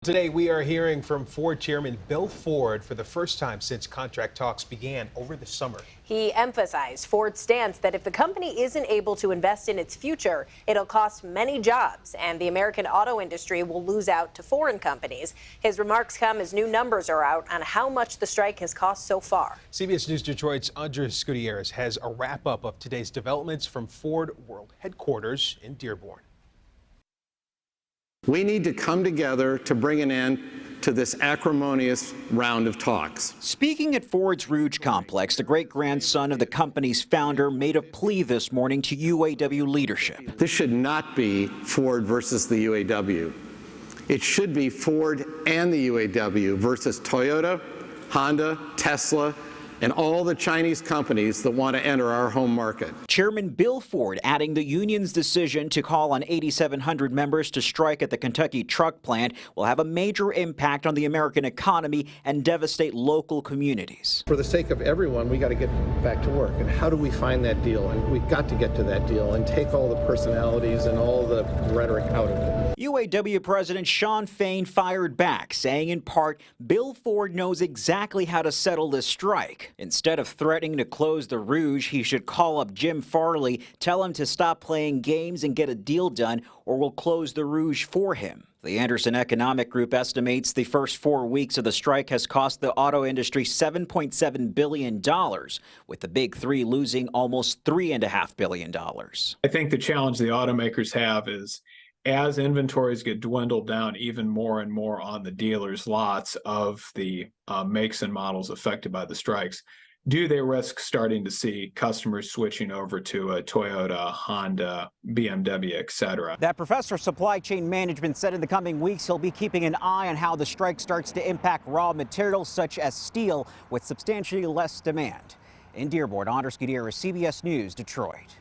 Today, we are hearing from Ford Chairman Bill Ford for the first time since contract talks began over the summer. He emphasized Ford's stance that if the company isn't able to invest in its future, it'll cost many jobs, and the American auto industry will lose out to foreign companies. His remarks come as new numbers are out on how much the strike has cost so far. CBS News Detroit's Andres Gutierrez has a wrap-up of today's developments from Ford World Headquarters in Dearborn. We need to come together to bring an end to this acrimonious round of talks. Speaking at Ford's Rouge complex, the great-grandson of the company's founder made a plea this morning to UAW leadership. This should not be Ford versus the UAW. It should be Ford and the UAW versus Toyota, Honda, Tesla, and all the Chinese companies that want to enter our home market. Chairman Bill Ford adding the union's decision to call on 8,700 members to strike at the Kentucky truck plant will have a major impact on the American economy and devastate local communities. For the sake of everyone, we got to get back to work. And how do we find that deal? And we've got to get to that deal and take all the personalities and all the rhetoric out of it. UAW President Shawn Fain fired back, saying in part, Bill Ford knows exactly how to settle this strike. Instead of threatening to close the Rouge, he should call up Jim Farley, tell him to stop playing games and get a deal done, or we'll close the Rouge for him. The Anderson Economic Group estimates the first 4 weeks of the strike has cost the auto industry $7.7 billion, with the big three losing almost $3.5 billion. I think the challenge the automakers have is, as inventories get dwindled down even more and more on the dealers' lots of the makes and models affected by the strikes, do they risk starting to see customers switching over to a Toyota, Honda, BMW, etc.? That professor of supply chain management said in the coming weeks he'll be keeping an eye on how the strike starts to impact raw materials such as steel with substantially less demand. In Dearborn, Andres Gutierrez, CBS News, Detroit.